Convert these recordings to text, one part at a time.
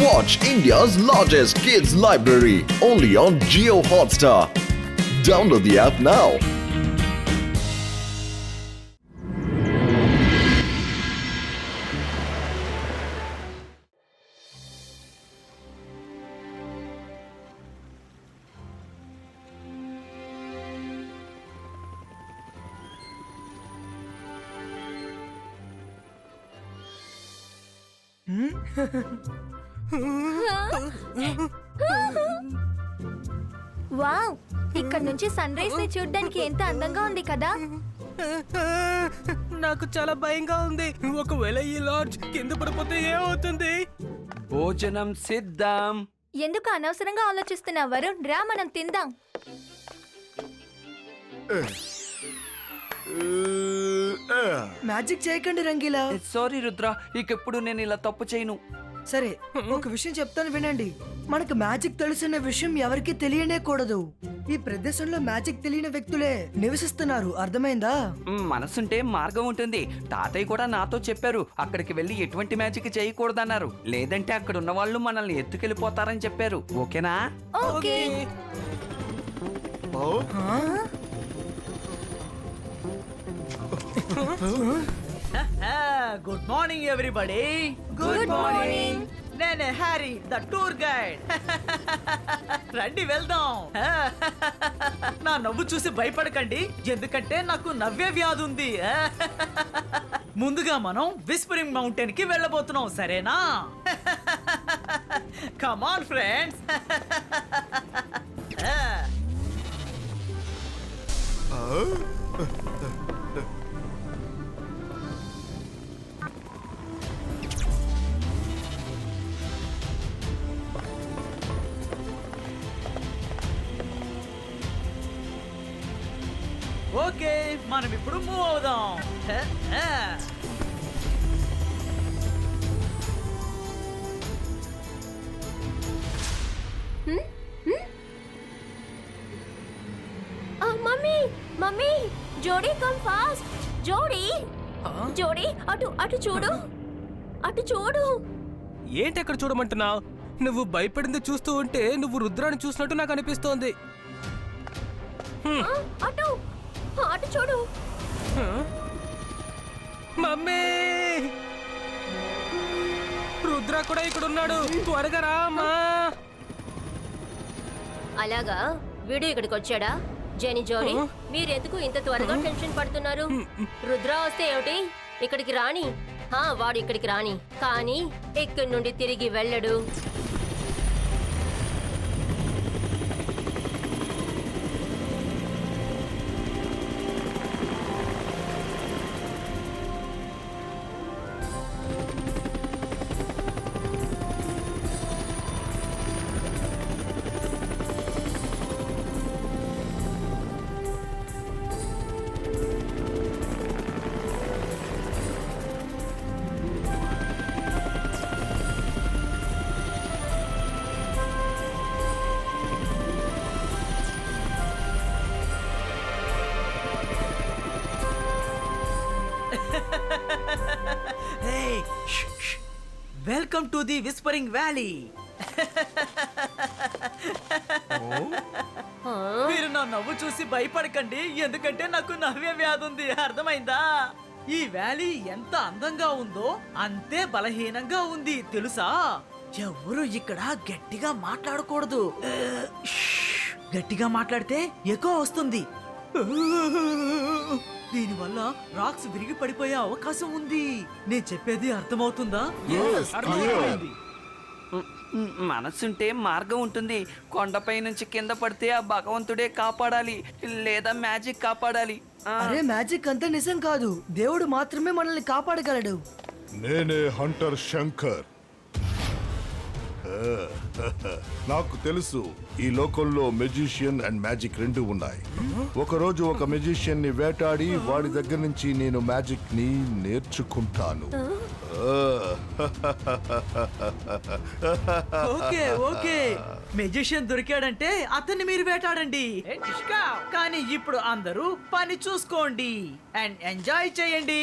Watch India's largest kids library only on Jio Hotstar. Download the app now. Wow, ఇక్కడ నుంచి sun rise ని చూడడానికి ఎంత అందంగా ఉంది కదా. నాకు చాలా భయంగా ఉంది. ఒకవేళ ఈ లాడ్జ్ కింద పడిపోతే ఏమవుతుంది? భోజనం సిద్ధం. ఎందుకు అనవసరంగా ఆలోచిస్తున్నావు వరుణ్? రా మనం తిందాం. మ్యాజిక్ చేయకండి రంగీలా. సారీ రుద్ర, ఇకెప్పుడు నేను ఇలా తప్పు చేయను. సరే, ఒక విషయం చెప్తాను వినండి. మనకు మ్యాజిక్ తెలుసున్న విషయం ఎవరికి తెలియనే కూడదు. ఈ ప్రదేశంలో మ్యాజిక్ తెలియని వ్యక్తులే నివసిస్తున్నారు, అర్థమైందా? మనసుంటే మార్గం ఉంటుంది. తాతయ్య కూడా నాతో చెప్పారు, అక్కడికి వెళ్ళి ఎటువంటి మ్యాజిక్ చేయకూడదన్నారు. లేదంటే అక్కడ ఉన్న వాళ్ళు మనల్ని ఎత్తుకెళ్ళిపోతారని చెప్పారు. ఓకేనా? Okay. Good morning everybody. Good morning. నేనే హ్యారీ, ద టూర్ గైడ్. రండి వెళ్దాం. నా నవ్వు చూసి భయపడకండి, ఎందుకంటే నాకు నవ్వే వ్యాధి ఉంది. ముందుగా మనం విస్పరింగ్ మౌంటైన్ కి వెళ్ళబోతున్నాం, సరేనా? Come on friends. ఓకే, మనం ఇప్పుడు మూవ్ అవుదాం. మమ్మీ, మమ్మీ, జోడీ కమ్ ఫాస్ట్. జోడీ, జోడీ, అటు అటు చూడు, అటు చూడు. ఏంటి అక్కడ చూడమంటున్నావు? నువ్వు భయపడింది చూస్తూ ఉంటే నువ్వు రుద్రాన్ని చూసినట్టు నాకు అనిపిస్తోంది. అటు అటు చూడు. మమ్మీ, రుద్ర కూడా ఇక్కడ ఉన్నాడు. త్వరగా రా అమ్మా. అలాగా, వీడు ఇక్కడికి వచ్చాడా? జెనీ, జోడీ, మీరెందుకు ఇంత త్వరగా టెన్షన్ పడుతున్నారు? రుద్ర వస్తే ఏమిటి, ఇక్కడికి రాని. వాడు ఇక్కడికి రాని, కానీ ఇక్కడి నుండి తిరిగి వెళ్ళడు. Welcome to the whispering valley. మీరు నా నవ్వు చూసి భయపడకండి, ఎందుకంటే నాకు నవ్వే వ్యాధి ఉంది, అర్థమైందా? ఈ వ్యాలీ ఎంత అందంగా ఉందో అంతే బలహీనంగా ఉంది, తెలుసా? ఎవరు ఇక్కడ గట్టిగా మాట్లాడకూడదు. గట్టిగా మాట్లాడితే ఎక్కువ వస్తుంది. దీనివల్ల రాక్స్ విరిగి పడిపోయే అవకాశం ఉంది. నేను చెప్పేది అర్థమవుతుందా? అర్థమైంది. మనసుంటే మార్గం ఉంటుంది. కొండపై నుంచి కింద పడితే ఆ భగవంతుడే కాపాడాలి, లేదా మ్యాజిక్ కాపాడాలి. అరే, మ్యాజిక్ అంతా నిజం కాదు, దేవుడు మాత్రమే మనల్ని కాపాడగలడు. నేనే హంటర్ శంకర్. నాకు తెలుసు, ఈ లోకంలో మెజిషియన్ అండ్ మ్యాజిక్ రెండు ఉన్నాయి. ఒకరోజు ఒక మెజిషియన్ ని వేటాడి వాడి దగ్గర నుంచి నేను మ్యాజిక్ ని నేర్చుకుంటాను. ఓకే ఓకే, మెజిషియన్ దొరికాడంటే అతన్ని మీరు వేటాడండి. కానీ ఇప్పుడు అందరూ పని చూసుకోండి అండ్ ఎంజాయ్ చేయండి.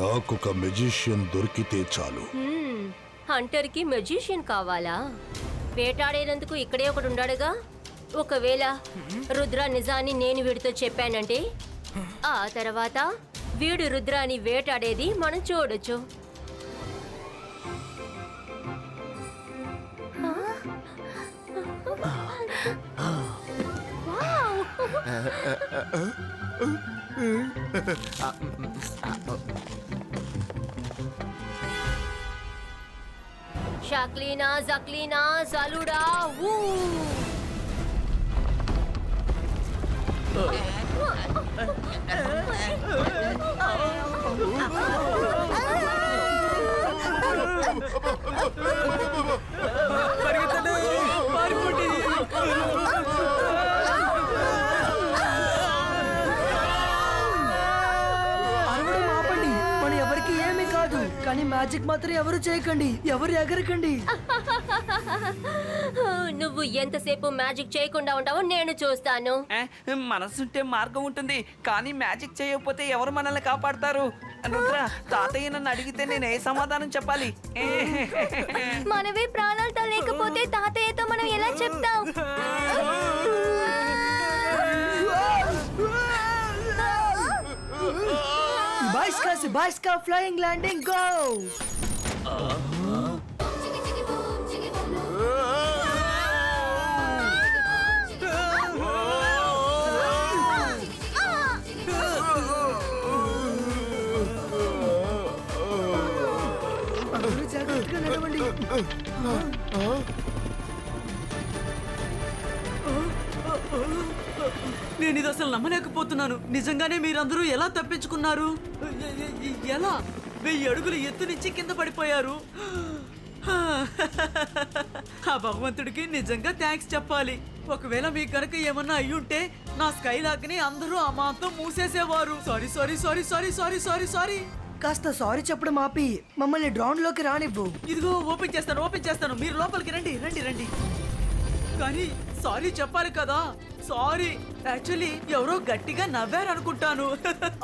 నాకొక మెజిషియన్ దొరికితే చాలు. హంటర్కి మెజిషియన్ కావాలా? వేటాడేందుకు ఇక్కడే ఒకడు ఉండాడుగా. ఒకవేళ రుద్ర నిజాన్ని నేను వీడితో చెప్పానంటే ఆ తర్వాత వీడు రుద్రాని వేటాడేది మనం చూడొచ్చు. షాక్లీనా జక్లీనా జలుడా ఊ. అరవడం ఆపండి, మన ఎవరికి ఏమీ కాదు. కానీ మ్యాజిక్ మాత్రం ఎవరు చేయకండి, ఎవరు ఎగరకండి. నువ్వు ఎంతసేపు మ్యాజిక్ చేయకుండా ఉంటావో నేను చూస్తాను. మనసుంటే మార్గం ఉంటుంది, కానీ మ్యాజిక్ చేయకపోతే ఎవరు మనల్ని కాపాడతారు? రుద్ర, తాతయ్య నన్ను అడిగితే నేను ఏ సమాధానం చెప్పాలి? మనమే ప్రాణాలతో లేకపోతే తాతయ్యతో మనం ఎలా చెప్తాం? బాయ్స్కా ఫ్లయింగ్ ల్యాండింగ్ గో. అందరూ జాగ్రత్తగా నడవండి. నేను ఇది అసలు నమ్మలేకపోతున్నాను. నిజంగానే మీరందరూ ఎలా తప్పించుకున్నారు? ఎలా 1000 అడుగులు ఎత్తు నుంచి కింద పడిపోయారు? ఆ భగవంతుడికి నిజంగా థ్యాంక్స్ చెప్పాలి. ఒకవేళ మీకు కనుక ఏమన్నా అయ్యుంటే నా స్కై లాక్ ని అందరూ అమాంతం మూసేసేవారు. Sorry sorry sorry sorry sorry sorry sorry. కాస్త సారీ చెప్పడం ఆపి మమ్మల్ని డ్రోన్ లోకి రానివ్వు. ఇదిగో ఓపెన్ చేస్తాను. మీరు లోపలికి రండి రండి రండి. కానీ సారీ చెప్పాలి కదా. సారీ, యాక్చువల్లీ ఎవరో గట్టిగా నవ్వారు అనుకుంటాను.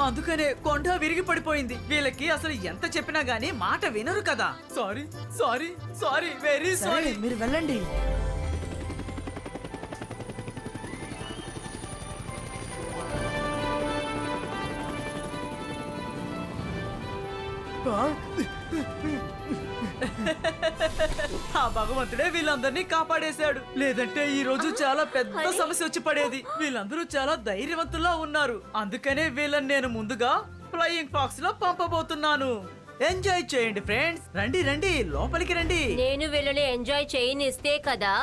అందుకనే కొండ విరిగి పడిపోయింది. వీళ్ళకి అసలు ఎంత చెప్పినా గానీ మాట వినరు కదా. సారీ సారీ సారీ, వెరీ సరే, సారీ. మీరు వెళ్ళండి. ఆ భగవంతుడే వీళ్ళందరినీ కాపాడేశాడు. లేదంటే ఈ రోజు చాలా పెద్ద సమస్య వచ్చి పడేది. వీళ్ళందరూ చాలా ధైర్యవంతులా ఉన్నారు. అందుకనే వీళ్ళని నేను ముందుగా ఫ్లయింగ్ ఫాక్స్ లో పంపబోతున్నాను. ఎంజాయ్ చేయండి ఫ్రెండ్స్. రండి రండి, లోపలికి రండి. నేను వీళ్ళని ఎంజాయ్ చేయనిస్తే కదా.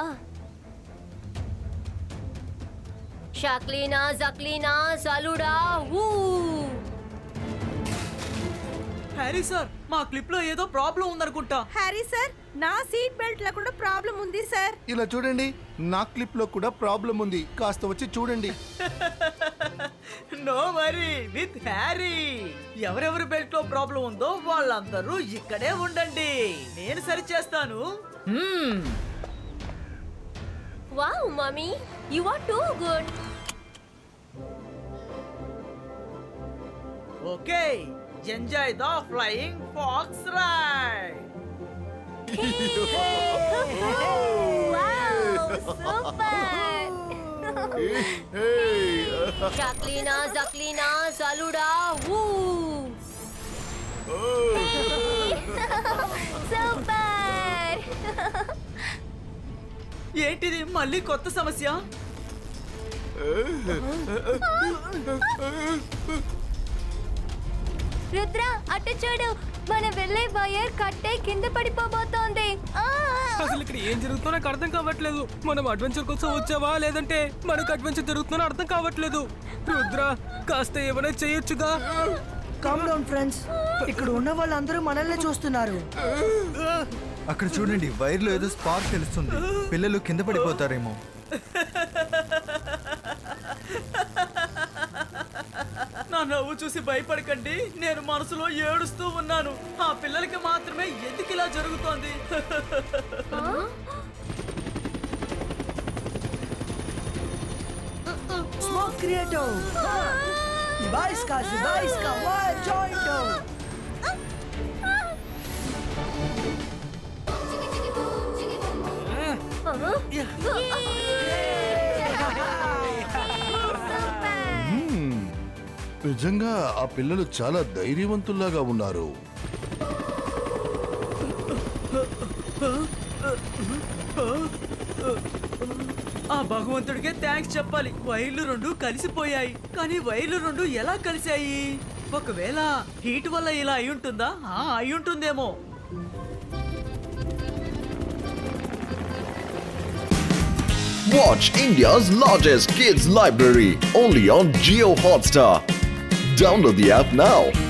షాక్లీనా జక్లీనా జలుడా ఊ. హ్యారీ సార్, మా క్లిప్ లో ఏదో ప్రాబ్లం ఉందనుకుంటా. హ్యారీ సార్, నా సీట్ బెల్ట్ లో కూడా ప్రాబ్లం ఉంది సార్. ఇలా చూడండి, నా క్లిప్ లో కూడా ప్రాబ్లం ఉంది, కాస్త వచ్చి చూడండి. No worry with hurry. ఎవరెవరి బెల్ట్ లో ప్రాబ్లం ఉందో వాళ్ళందరూ ఇక్కడే ఉండండి, నేను సరి చేస్తాను. Wow mummy, you are too good. Okay, enjoy the flying fox ride. షాక్లీనా జక్లీనా జలుడా ఊ. సూపర్. ఏంటిది మళ్ళీ కొత్త సమస్య? రుద్ర, అటు చూడు, మన వెళ్ళే వైర్ కట్టే కింద పడిపోబోతోంది. అసలు ఇక్కడ ఏం జరుగుతుందో నాకు అర్థం కావట్లేదు. మనం అడ్వెంచర్ కోసం వచ్చావా లేదంటే మనకు అడ్వెంచర్ జరుగుతుందో అర్థం కావట్లేదు. రుద్ర, కాస్త ఏమైనా చేయొచ్చుగా. కామ్ డౌన్ ఫ్రెండ్స్, ఇక్కడ ఉన్న వాళ్ళందరూ మనల్ని చూస్తున్నారు. అక్కడ చూడండి, వైర్లో ఏదో స్పార్క్ తెలుస్తుంది. పిల్లలు కింద పడిపోతారేమో. నా నవ్వు చూసి భయపడకండి, నేను మనసులో ఏడుస్తూ ఉన్నాను. ఆ పిల్లలకి మాత్రమే ఎందుకు ఇలా జరుగుతోంది? స్మోక్ క్రియేటివ్ బాయ్స్కా వాయ్ జాయింట్. నిజంగా ఆ పిల్లలు చాలా ధైర్యవంతుల్లాగా ఉన్నారు. ఆ భగవంతుడికే థ్యాంక్స్ చెప్పాలి. వైర్లు రెండు కలిసిపోయాయి. కానీ వైర్లు రెండు ఎలా కలిసాయి? ఒకవేళ హీట్ వల్ల ఇలా అయి ఉంటుందా? అయి ఉంటుందేమో. Watch India's largest kids library only on Jio Hotstar. Download the app now.